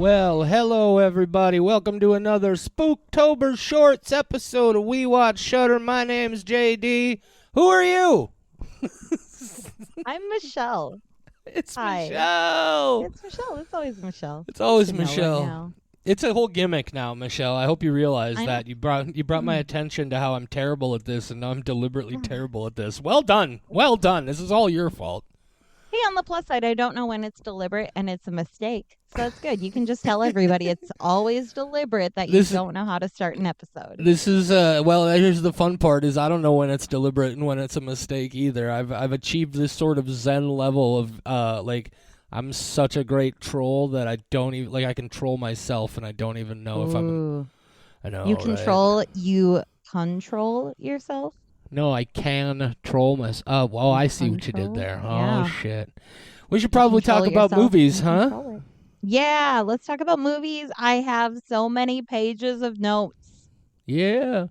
Well, hello everybody. Welcome to another Spooktober Shorts episode of We Watch Shudder. My name's JD. Who are you? I'm Michelle. It's Hi. Michelle. It's Michelle. It's always Michelle. It's always You should know by Michelle. now. It's a whole gimmick now, Michelle. I hope you realize I know. that. You brought my attention to how I'm terrible at this, and now I'm deliberately terrible at this. Well done. Well done. This is all your fault. Hey, on the plus side, I don't know when it's deliberate and it's a mistake. So that's good. You can just tell everybody it's always deliberate that you don't know how to start an episode. This is well, here's the fun part is I don't know when it's deliberate and when it's a mistake either. I've achieved this sort of zen level of like I'm such a great troll that I don't even I can troll myself and I don't even know if I'm I know. You control control yourself? No, I can troll myself. Oh, well, I see what you did there. Yeah. Oh shit. We should probably talk about movies, huh? Yeah, let's talk about movies. I have so many pages of notes. Yeah.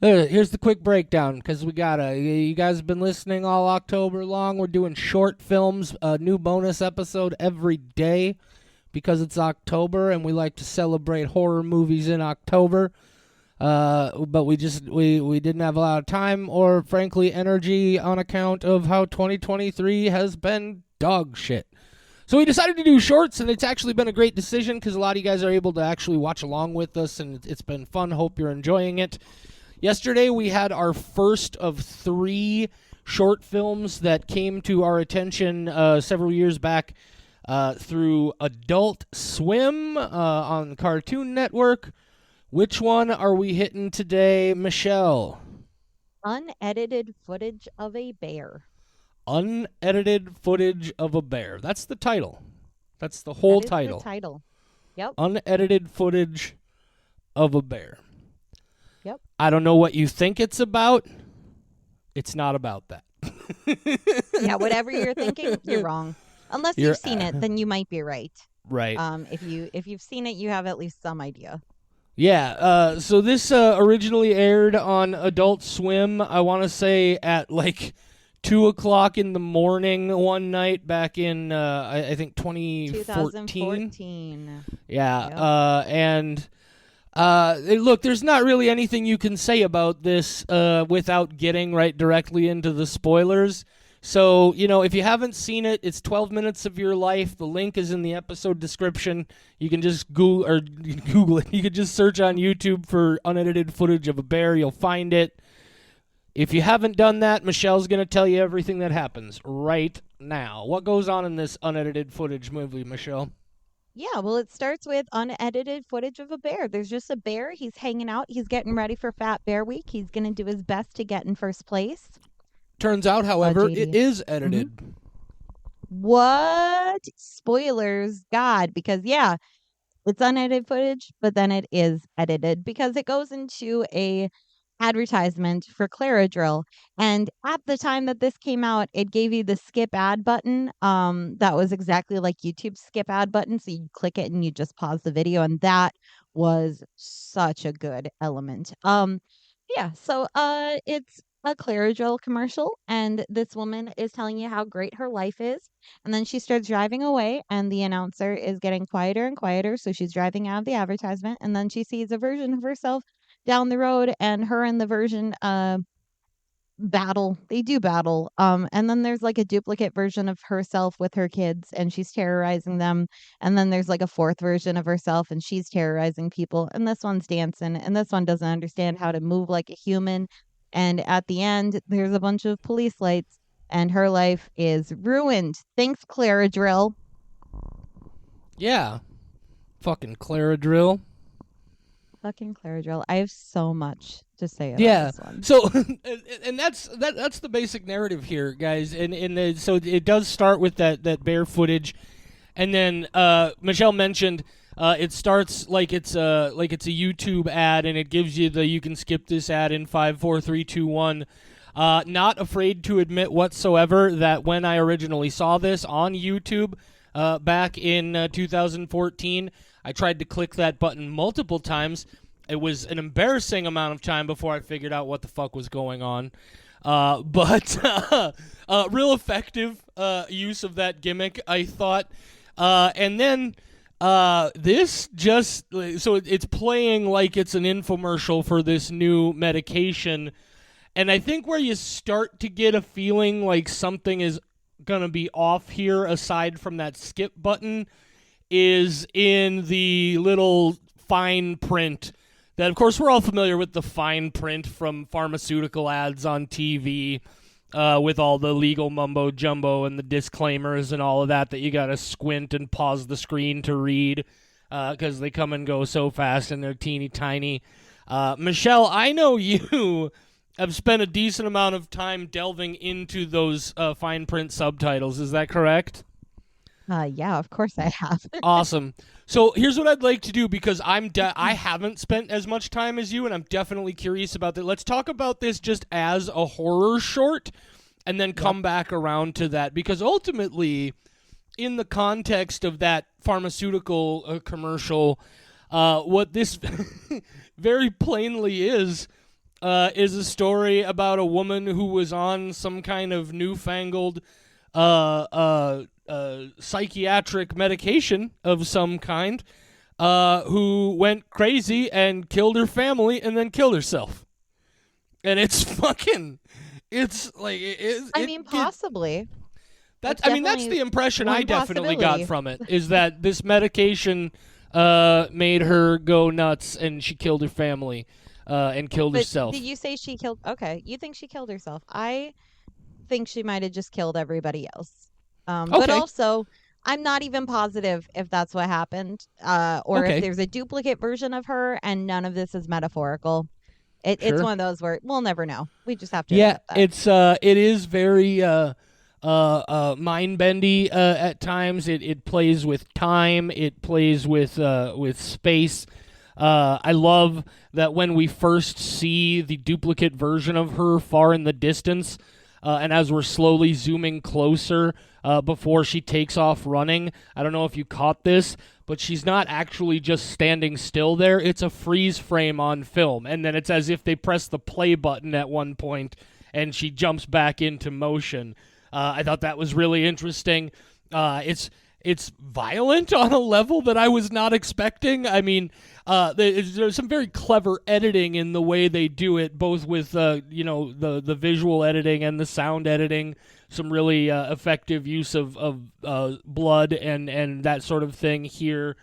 Here's the quick breakdown because you guys have been listening all October long. We're doing short films, a new bonus episode every day because it's October and we like to celebrate horror movies in October. But we didn't have a lot of time or frankly energy on account of how 2023 has been dog shit. So we decided to do shorts, and it's actually been a great decision because a lot of you guys are able to actually watch along with us, and it's been fun. Hope you're enjoying it. Yesterday, we had our first of 3 short films that came to our attention several years back through Adult Swim on Cartoon Network. Which one are we hitting today, Michelle? Unedited footage of a bear. Unedited footage of a bear. That's the title. That's the whole title. The title. Yep. Unedited footage of a bear. Yep. I don't know what you think it's about. It's not about that. Yeah, whatever you're thinking, you're wrong. Unless you've seen it, then you might be right. Right. If you've seen it, you have at least some idea. Yeah. So this originally aired on Adult Swim. I want to say at like 2:00 in the morning one night back in I think 2014. Yeah. Yep. Look, there's not really anything you can say about this without getting right directly into the spoilers. So, if you haven't seen it, it's 12 minutes of your life. The link is in the episode description. You can just Google it. You can just search on YouTube for unedited footage of a bear. You'll find it. If you haven't done that, Michelle's going to tell you everything that happens right now. What goes on in this unedited footage movie, Michelle? Yeah, well, it starts with unedited footage of a bear. There's just a bear. He's hanging out. He's getting ready for Fat Bear Week. He's going to do his best to get in first place. Turns out, however, it is edited. Mm-hmm. What? Spoilers, God, because, yeah, it's unedited footage, but then it is edited because it goes into a advertisement for Claradrill. And at the time that this came out, it gave you the skip ad button. That was exactly like YouTube's skip ad button. So you click it and you just pause the video. And that was such a good element. Yeah, so it's a Claradrill commercial, and this woman is telling you how great her life is, and then she starts driving away, and the announcer is getting quieter and quieter, so she's driving out of the advertisement, and then she sees a version of herself down the road, and her and the version battle. They do battle. And then there's like a duplicate version of herself with her kids, and she's terrorizing them. And then there's like a 4th version of herself, and she's terrorizing people. And this one's dancing, and this one doesn't understand how to move like a human. And at the end, there's a bunch of police lights, and her life is ruined. Thanks, Claradrill. Yeah. Fucking Claradrill. Fucking Claradrill. I have so much to say about this one. So, and that's the basic narrative here, guys. And so it does start with that bear footage, and then Michelle mentioned it starts like it's a YouTube ad, and it gives you you can skip this ad in 5, 4, 3, 2, 1. Not afraid to admit whatsoever that when I originally saw this on YouTube back in 2014, I tried to click that button multiple times. It was an embarrassing amount of time before I figured out what the fuck was going on. But real effective use of that gimmick, I thought. And then This just so it's playing like it's an infomercial for this new medication, and I think where you start to get a feeling like something is gonna be off here, aside from that skip button, is in the little fine print. That, of course, we're all familiar with the fine print from pharmaceutical ads on TV, with all the legal mumbo jumbo and the disclaimers and all of that you got to squint and pause the screen to read, because they come and go so fast and they're teeny tiny. Michelle, I know you have spent a decent amount of time delving into those fine print subtitles. Is that correct? Yeah, of course I have. Awesome. So here's what I'd like to do, because I haven't spent as much time as you, and I'm definitely curious about that. Let's talk about this just as a horror short, and then come back around to that, because ultimately, in the context of that pharmaceutical commercial, what this very plainly is a story about a woman who was on some kind of newfangled psychiatric medication of some kind, who went crazy and killed her family and then killed herself. And it's fucking, it's like, Possibly. That's the impression I definitely got from it, is that this medication made her go nuts and she killed her family and killed herself. Did you say she killed? Okay, you think she killed herself. I think she might have just killed everybody else. But also, I'm not even positive if that's what happened, or if there's a duplicate version of her, and none of this is metaphorical. It's one of those where we'll never know. We just have to. Yeah, it is very mind bendy at times. It plays with time. It plays with space. I love that when we first see the duplicate version of her far in the distance, and as we're slowly zooming closer, before she takes off running, I don't know if you caught this, but she's not actually just standing still there. It's a freeze frame on film, and then it's as if they press the play button at one point, and she jumps back into motion. I thought that was really interesting. It's violent on a level that I was not expecting. I mean, there's some very clever editing in the way they do it, both with the visual editing and the sound editing. Some really effective use of blood and that sort of thing here.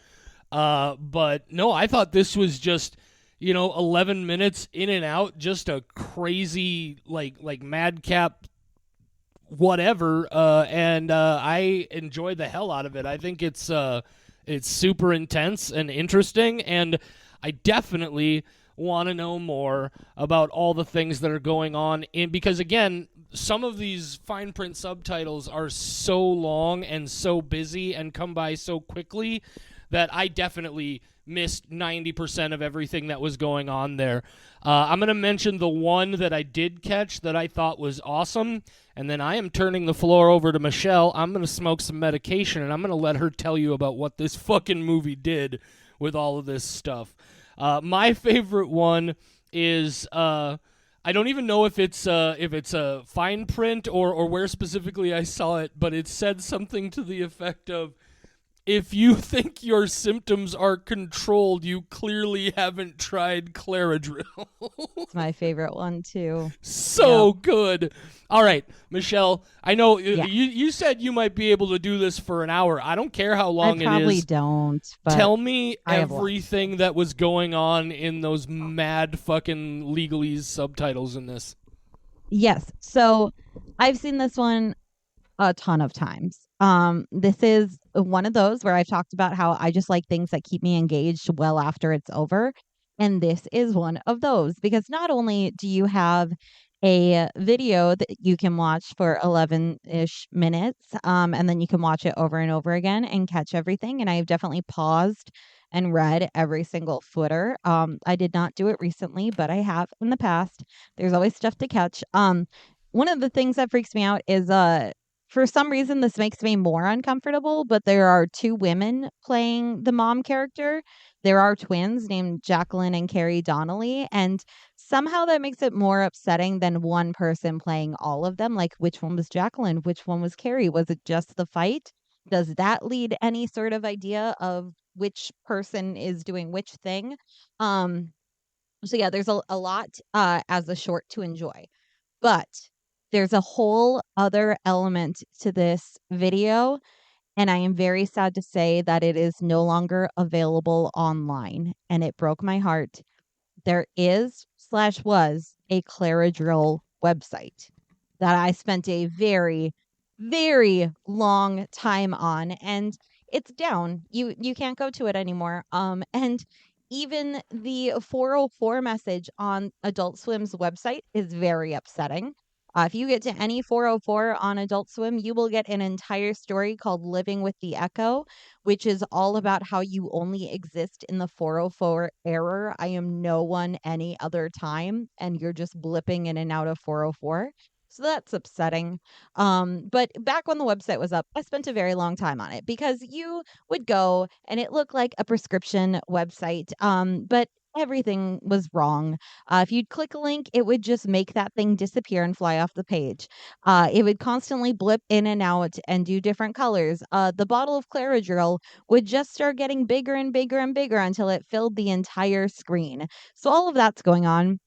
But no, I thought this was just 11 minutes in and out, just a crazy like madcap whatever, and I enjoyed the hell out of it. I think it's super intense and interesting, and I definitely want to know more about all the things that are going on because again, some of these fine print subtitles are so long and so busy and come by so quickly that I definitely missed 90% of everything that was going on there. I'm going to mention the one that I did catch that I thought was awesome, and then I am turning the floor over to Michelle. I'm going to smoke some medication, and I'm going to let her tell you about what this fucking movie did with all of this stuff. My favorite one is I don't even know if it's a fine print or where specifically I saw it, but it said something to the effect of, if you think your symptoms are controlled, you clearly haven't tried Claradril. It's my favorite one, too. So good. All right, Michelle, I know you said you might be able to do this for an hour. I don't care how long it is. I probably don't. But tell me everything that was going on in those mad fucking legalese subtitles in this. Yes. So I've seen this one a ton of times. This is one of those where I've talked about how I just like things that keep me engaged well after it's over. And this is one of those, because not only do you have a video that you can watch for 11-ish minutes, and then you can watch it over and over again and catch everything. And I've definitely paused and read every single footer. I did not do it recently, but I have in the past. There's always stuff to catch. One of the things that freaks me out is for some reason, this makes me more uncomfortable, but there are two women playing the mom character. There are twins named Jacqueline and Carrie Donnelly, and somehow that makes it more upsetting than one person playing all of them. Like, which one was Jacqueline? Which one was Carrie? Was it just the fight? Does that lead any sort of idea of which person is doing which thing. Um, so yeah, there's a lot as a short to enjoy. But there's a whole other element to this video, and I am very sad to say that it is no longer available online, and it broke my heart. There is slash was a Claradrill website that I spent a very, very long time on, and it's down. You can't go to it anymore. And even the 404 message on Adult Swim's website is very upsetting. If you get to any 404 on Adult Swim, you will get an entire story called Living with the Echo, which is all about how you only exist in the 404 error. I am no one any other time, and you're just blipping in and out of 404. So that's upsetting. But back when the website was up, I spent a very long time on it because you would go and it looked like a prescription website. But everything was wrong. If you'd click a link, it would just make that thing disappear and fly off the page. It would constantly blip in and out and do different colors. The bottle of Claradrill would just start getting bigger and bigger and bigger until it filled the entire screen. So all of that's going on.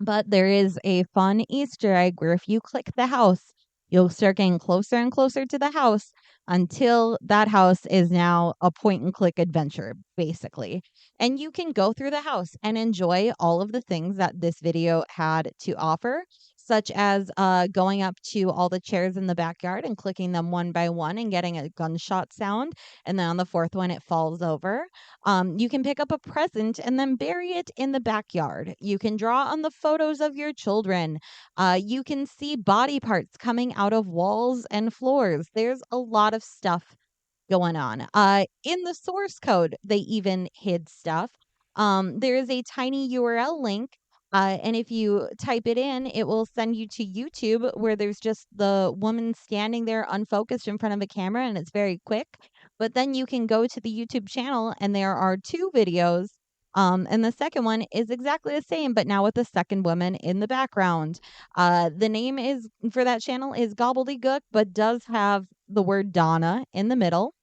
But there is a fun Easter egg where if you click the house, you'll start getting closer and closer to the house until that house is now a point and click adventure, basically. And you can go through the house and enjoy all of the things that this video had to offer, such as going up to all the chairs in the backyard and clicking them one by one and getting a gunshot sound. And then on the fourth one, it falls over. You can pick up a present and then bury it in the backyard. You can draw on the photos of your children. You can see body parts coming out of walls and floors. There's a lot of stuff going on. In the source code, they even hid stuff. There is a tiny URL link. And if you type it in, it will send you to YouTube where there's just the woman standing there unfocused in front of a camera and it's very quick. But then you can go to the YouTube channel and there are two videos. And the second one is exactly the same, but now with the second woman in the background. The name is for that channel is Gobbledygook, but does have the word Donna in the middle.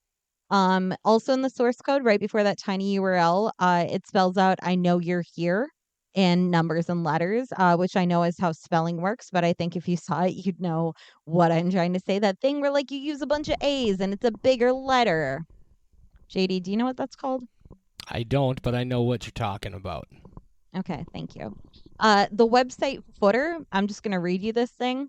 Also in the source code, right before that tiny URL, it spells out "I know you're here" in numbers and letters, which I know is how spelling works. But I think if you saw it, you'd know what I'm trying to say. That thing where like you use a bunch of A's and it's a bigger letter. JD, do you know what that's called? I don't, but I know what you're talking about. Okay, thank you. The website footer, I'm just going to read you this thing.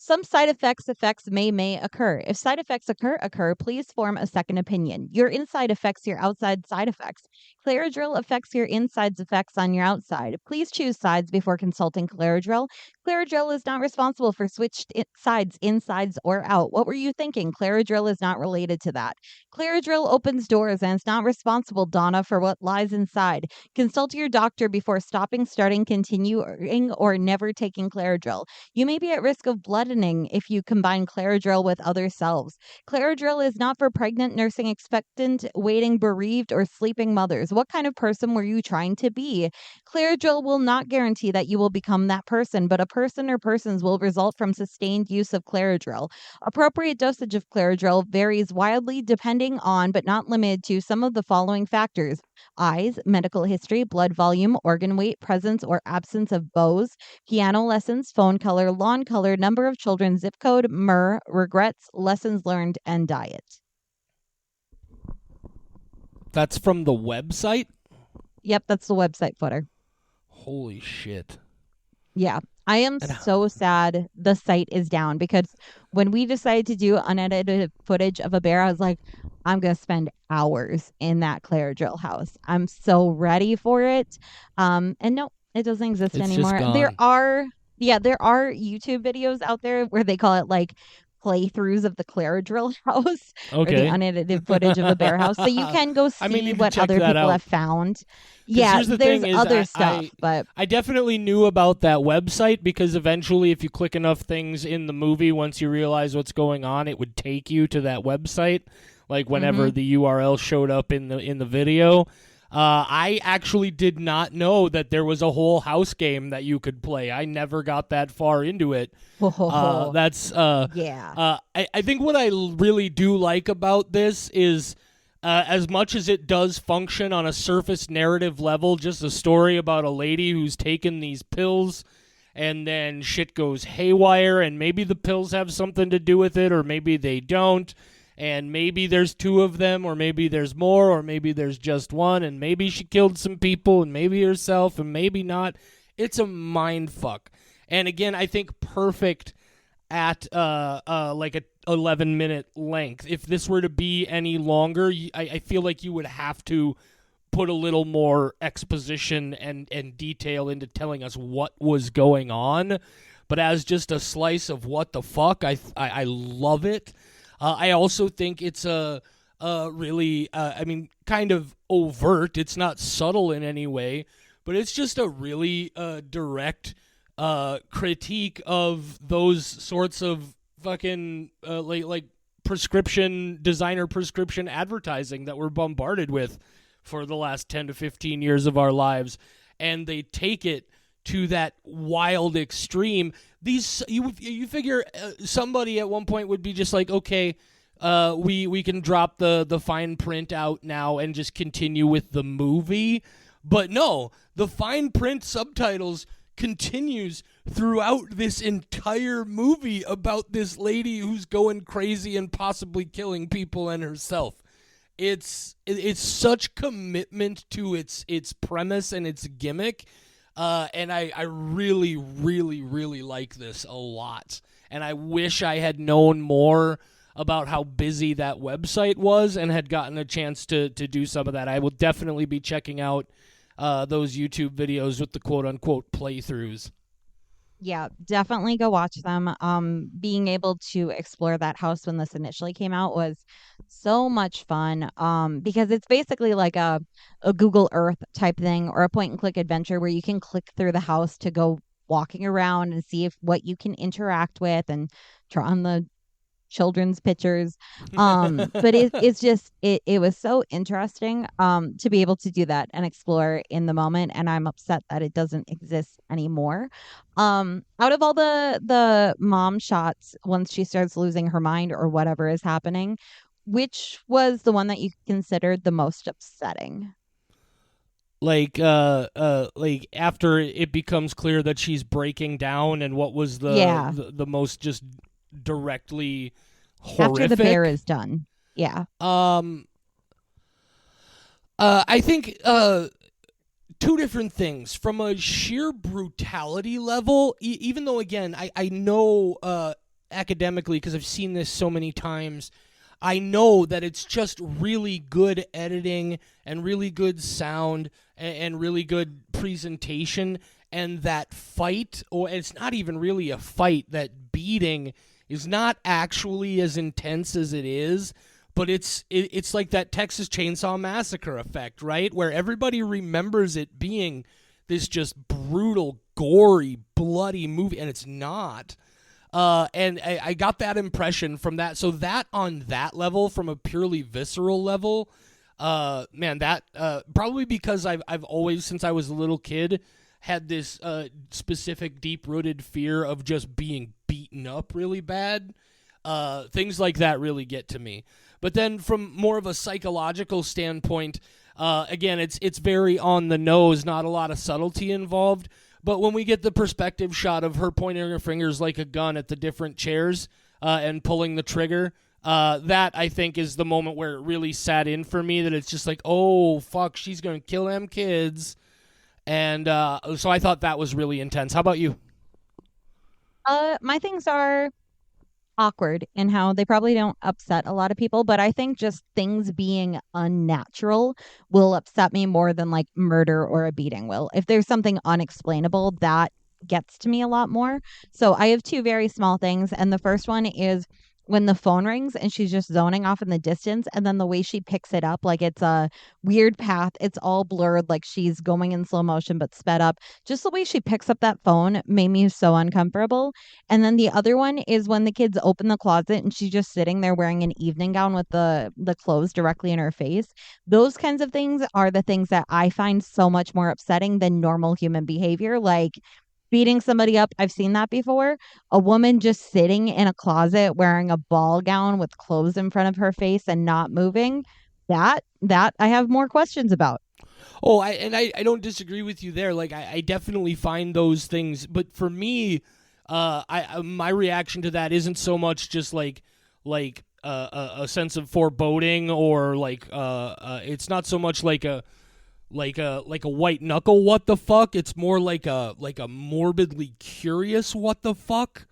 Some side effects may occur. If side effects occur, please form a second opinion. Your inside affects your outside side effects. Claradrill affects your inside's effects on your outside. Please choose sides before consulting Claradrill. Claradrill is not responsible for switched sides, insides, or out. What were you thinking? Claradrill is not related to that. Claradrill opens doors and is not responsible, Donna, for what lies inside. Consult your doctor before stopping, starting, continuing, or never taking Claradrill. You may be at risk of bloodening if you combine Claradrill with other salves. Claradrill is not for pregnant, nursing, expectant, waiting, bereaved, or sleeping mothers. What kind of person were you trying to be? Claradrill will not guarantee that you will become that person, but a person or persons will result from sustained use of Claradrill. Appropriate dosage of Claradrill varies wildly depending on, but not limited to, some of the following factors: eyes, medical history, blood volume, organ weight, presence or absence of bows, piano lessons, phone color, lawn color, number of children, zip code, myrrh, regrets, lessons learned, and diet. That's from the website? Yep, that's the website footer. Holy shit. Yeah. I am so sad the site is down because when we decided to do unedited footage of a bear, I was like, I'm going to spend hours in that Claradrill house. I'm so ready for it. And no, it doesn't exist It's anymore. just gone. There are YouTube videos out there where they call it like playthroughs of the Claradrill house or the unedited footage of a bear house. So you can go see what other people have found. Yeah, there's other stuff, but I definitely knew about that website because eventually if you click enough things in the movie, once you realize what's going on, it would take you to that website. Like whenever the URL showed up in the video. I actually did not know that there was a whole house game that you could play. I never got that far into it. I think what I really do like about this is as much as it does function on a surface narrative level, just a story about a lady who's taken these pills and then shit goes haywire, and maybe the pills have something to do with it, or maybe they don't, and maybe there's two of them, or maybe there's more, or maybe there's just one, and maybe she killed some people, and maybe herself, and maybe not. It's a mind fuck. And again, I think perfect at like a 11-minute length. If this were to be any longer, I feel like you would have to put a little more exposition and detail into telling us what was going on. But as just a slice of what the fuck, I love it. I also think it's a really, I mean, kind of overt. It's not subtle in any way, but it's just a really direct critique of those sorts of fucking like designer prescription advertising that we're bombarded with for the last 10 to 15 years of our lives, and they take it to that wild extreme. These you figure somebody at one point would be just like, okay, we can drop the fine print out now and just continue with the movie. But no, the fine print subtitles continues throughout this entire movie about this lady who's going crazy and possibly killing people and herself. It's such commitment to its premise and its gimmick, and I really, really, really like this a lot. And I wish I had known more about how busy that website was and had gotten a chance to do some of that. I will definitely be checking out those YouTube videos with the quote-unquote playthroughs. Yeah, definitely go watch them. Being able to explore that house when this initially came out was so much fun. Because it's basically like a Google Earth type thing or a point and click adventure where you can click through the house to go walking around and see if what you can interact with and draw on the children's pictures. But it's just it was so interesting to be able to do that and explore in the moment, and I'm upset that it doesn't exist anymore. Out of all the mom shots once she starts losing her mind or whatever is happening, which was the one that you considered the most upsetting? Like after it becomes clear that she's breaking down, and what was Yeah, the most just directly after the bear horrific. is done. Yeah. um I think two different things from a sheer brutality level. Even though, again, I know academically, because I've seen this so many times, I know that it's just really good editing and really good sound and really good presentation. And that fight, or it's not even really a fight, that beating is not actually as intense as it is, but it's like that Texas Chainsaw Massacre effect, right? Where everybody remembers it being this just brutal, gory, bloody movie, and it's not. And I got that impression from that. So that, on that level, from a purely visceral level, man, that probably because I've always, since I was a little kid, had this specific deep rooted fear of just being beaten up really bad. Things like that really get to me. But then from more of a psychological standpoint, again, it's very on the nose, not a lot of subtlety involved. But when we get the perspective shot of her pointing her fingers like a gun at the different chairs and pulling the trigger, that I think is the moment where it really sat in for me, that it's just like, oh, fuck, she's going to kill them kids. And so I thought that was really intense. How about you? My things are awkward in how they probably don't upset a lot of people, but I think just things being unnatural will upset me more than like murder or a beating will. If there's something unexplainable, that gets to me a lot more. So I have two very small things, and the first one is when the phone rings and she's just zoning off in the distance, and then the way she picks it up, like it's a weird path, it's all blurred, like she's going in slow motion but sped up. Just the way she picks up that phone made me so uncomfortable. And then the other one is when the kids open the closet and she's just sitting there wearing an evening gown with the clothes directly in her face. Those kinds of things are the things that I find so much more upsetting than normal human behavior. Like beating somebody up, I've seen that before. A woman just sitting in a closet wearing a ball gown with clothes in front of her face and not moving. that I have more questions about. Oh, I don't disagree with you there. Like I definitely find those things, but for me, my reaction to that isn't so much just a sense of foreboding or it's not so much like a white knuckle what the fuck. It's more like a morbidly curious what the fuck.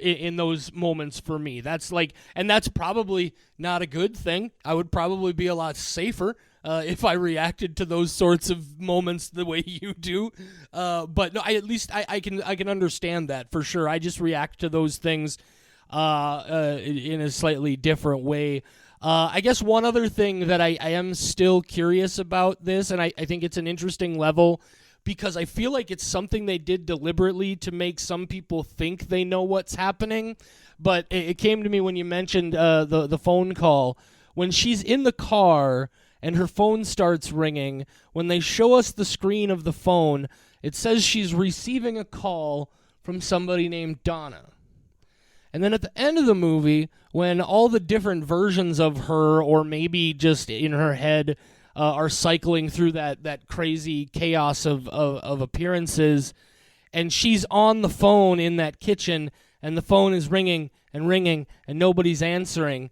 In those moments for me, and that's probably not a good thing. I would probably be a lot safer if I reacted to those sorts of moments the way you do. But no, I can understand that for sure. I just react to those things in a slightly different way. I guess one other thing that I am still curious about this, and I think it's an interesting level, because I feel like it's something they did deliberately to make some people think they know what's happening. But it came to me when you mentioned the phone call. When she's in the car and her phone starts ringing, when they show us the screen of the phone, it says she's receiving a call from somebody named Donna. And then at the end of the movie, when all the different versions of her, or maybe just in her head, are cycling through that crazy chaos of appearances, and she's on the phone in that kitchen, and the phone is ringing and ringing, and nobody's answering.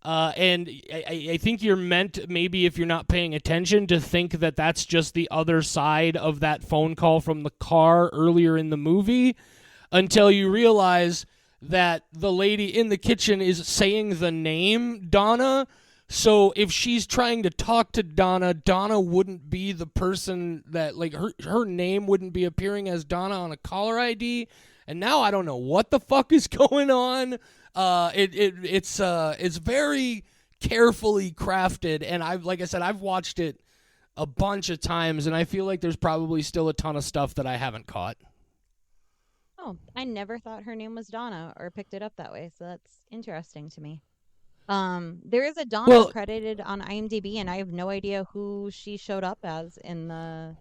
And I think you're meant, maybe if you're not paying attention, to think that that's just the other side of that phone call from the car earlier in the movie, until you realize that the lady in the kitchen is saying the name Donna. So if she's trying to talk to Donna, Donna wouldn't be the person that, like, her name wouldn't be appearing as Donna on a caller ID. And now I don't know what the fuck is going on. It's very carefully crafted, and like I said, I've watched it a bunch of times, and I feel like there's probably still a ton of stuff that I haven't caught. Oh, I never thought her name was Donna or picked it up that way, so that's interesting to me. There is a Donna Well, credited on IMDb, and I have no idea who she showed up as in the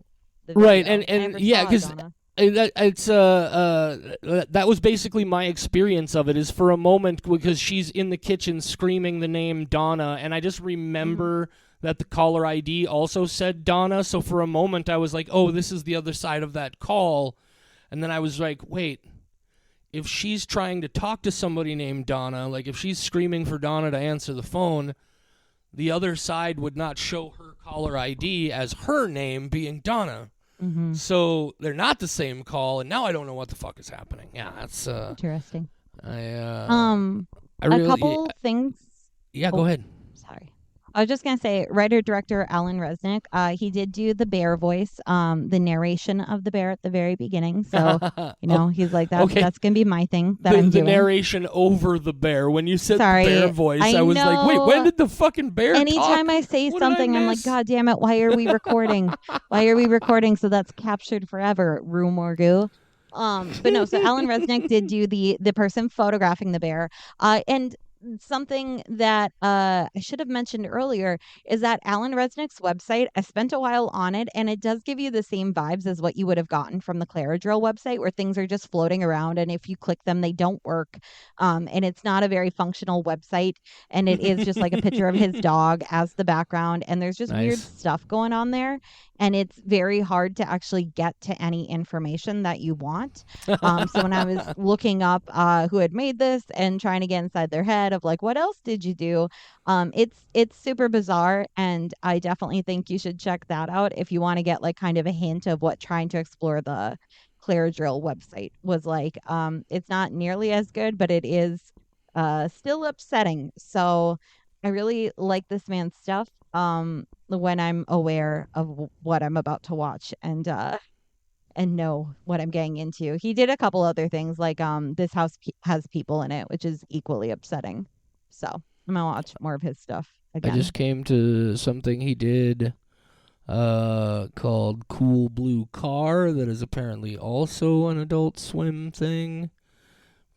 right, video. I and never yeah, saw a because Donna. that was basically my experience of it. Is for a moment, because she's in the kitchen screaming the name Donna, and I just Hmm. remember that the caller ID also said Donna. So for a moment, I was like, "Oh, this is the other side of that call," and then I was like, "Wait." If she's trying to talk to somebody named Donna, like if she's screaming for Donna to answer the phone, the other side would not show her caller ID as her name being Donna. Hmm. So they're not the same call, and now I don't know what the fuck is happening. Yeah, that's Interesting. I Um, I a really couple things. yeah. Go Oh, ahead. sorry. I was just gonna say, writer director Alan Resnick. He did do the bear voice, the narration of the bear at the very beginning. So, Oh, he's like that. okay. That's gonna be my thing that The I'm the doing. narration over the bear. When you said the bear Sorry, voice, I I was like, wait, when know. did the fucking bear Anytime talk? I say What did I something, I'm like, miss? God damn it! Why are we recording? Why are we recording? So that's captured forever. Rue Morgue. But no. So Alan Resnick did do the person photographing the bear. And something that I should have mentioned earlier is that Alan Resnick's website. I spent a while on it, and it does give you the same vibes as what you would have gotten from the Claradrill website, where things are just floating around, and if you click them, they don't work. And it's not a very functional website, and it is just like a picture of his dog as the background, and there's just weird Nice. stuff going on there, and it's very hard to actually get to any information that you want. So when I was looking up who had made this and trying to get inside their head of like, what else did you do? It's super bizarre, and I definitely think you should check that out if you want to get like kind of a hint of what trying to explore the Claradrill website was like. It's not nearly as good, but it is still upsetting. So I really like this man's stuff. When I'm aware of what I'm about to watch and know what I'm getting into. He did a couple other things like this house has people in it, which is equally upsetting. So I'm gonna watch more of his stuff I just again. came to something he did called Cool Blue Car that is apparently also an Adult Swim thing.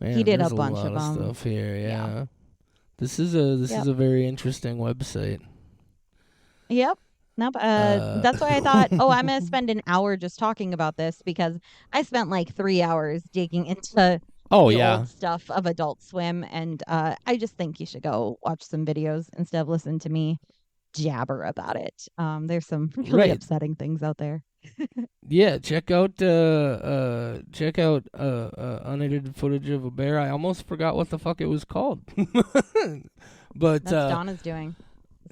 He Man, did a there's a bunch lot of of them. stuff here. Yeah. Yeah. This is Yep. a very interesting website. Yep. Nope. Uh That's why I thought, oh, I'm gonna spend an hour just talking about this because I spent like 3 hours digging into Oh the yeah. old stuff of Adult Swim, and I just think you should go watch some videos instead of listen to me jabber about it. There's some really Right. upsetting things out there. Yeah, check out unedited footage of a bear. I almost forgot what the fuck it was called. But That's Donna's doing.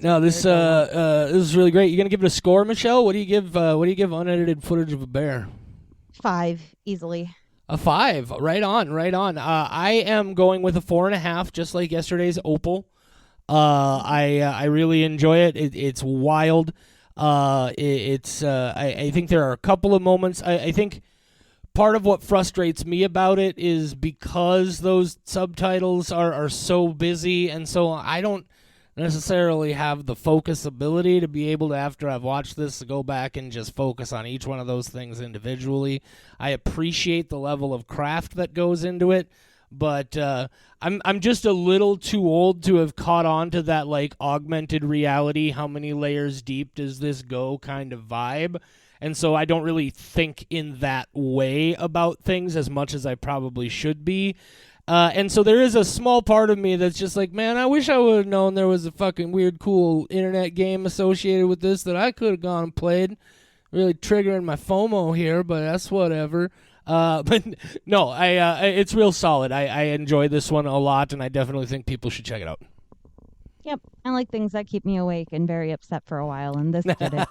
no, this is really great. You gonna give it a score, Michelle? What do you give unedited footage of a bear? 5 easily. A 5. Right on. I am going with a 4.5, just like yesterday's Opal. I really enjoy it. It's wild. I think there are a couple of moments. I think part of what frustrates me about it is because those subtitles are so busy, and so I don't necessarily have the focus ability to be able to, after I've watched this, to go back and just focus on each one of those things individually. I appreciate the level of craft that goes into it, but I'm just a little too old to have caught on to that like augmented reality, how many layers deep does this go kind of vibe. And so I don't really think in that way about things as much as I probably should be. And so there is a small part of me that's just like, man, I wish I would have known there was a fucking weird, cool internet game associated with this that I could have gone and played. Really triggering my FOMO here, but that's whatever. But no, it's real solid. I enjoy this one a lot, and I definitely think people should check it out. Yep. I like things that keep me awake and very upset for a while, and this did it.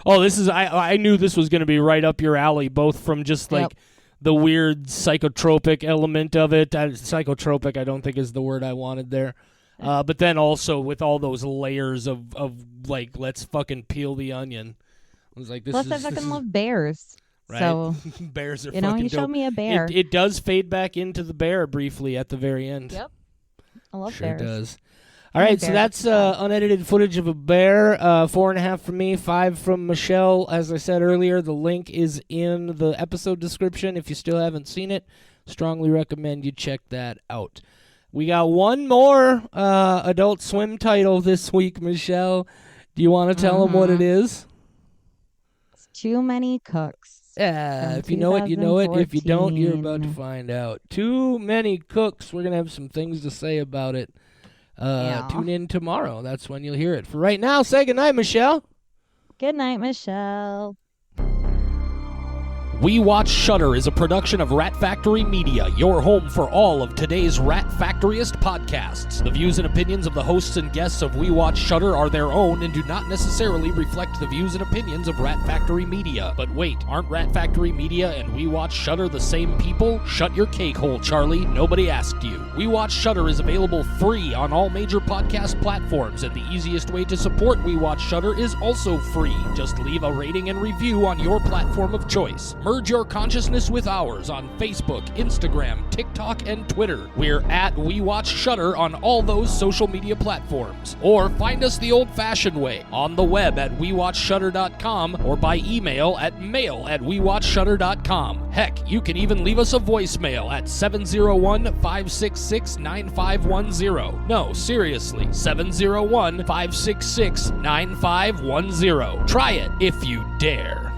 Oh, this is I knew this was going to be right up your alley, both from just like the weird psychotropic element of it. Psychotropic, I don't think is the word I wanted there. But then also with all those layers of like, let's fucking peel the onion. I was like, Plus, I fucking love bears. Right? So bears are fucking dope. You showed me a bear. It does fade back into the bear briefly at the very end. Yep. I love sure bears. Sure does. All right, so that's unedited footage of a bear. 4.5 from me, 5 from Michelle. As I said earlier, the link is in the episode description. If you still haven't seen it, strongly recommend you check that out. We got one more Adult Swim title this week, Michelle. Do you want to tell them what it is? It's Too Many Cooks. Yeah, if you know it, you know it. If you don't, you're about to find out. Too Many Cooks. We're going to have some things to say about it. Tune in tomorrow. That's when you'll hear it. For right now, say goodnight, Michelle. Good night, Michelle. We Watch Shudder is a production of Rat Factory Media, your home for all of today's Rat Factoryist podcasts. The views and opinions of the hosts and guests of We Watch Shudder are their own and do not necessarily reflect the views and opinions of Rat Factory Media. But wait, aren't Rat Factory Media and We Watch Shudder the same people? Shut your cake hole, Charlie. Nobody asked you. We Watch Shudder is available free on all major podcast platforms, and the easiest way to support We Watch Shudder is also free. Just leave a rating and review on your platform of choice. Merge your consciousness with ours on Facebook, Instagram, TikTok, and Twitter. We're at We Watch Shudder on all those social media platforms. Or find us the old-fashioned way, on the web at WeWatchShudder.com or by email at mail@WeWatchShudder.com. Heck, you can even leave us a voicemail at 701-566-9510. No, seriously, 701-566-9510. Try it if you dare.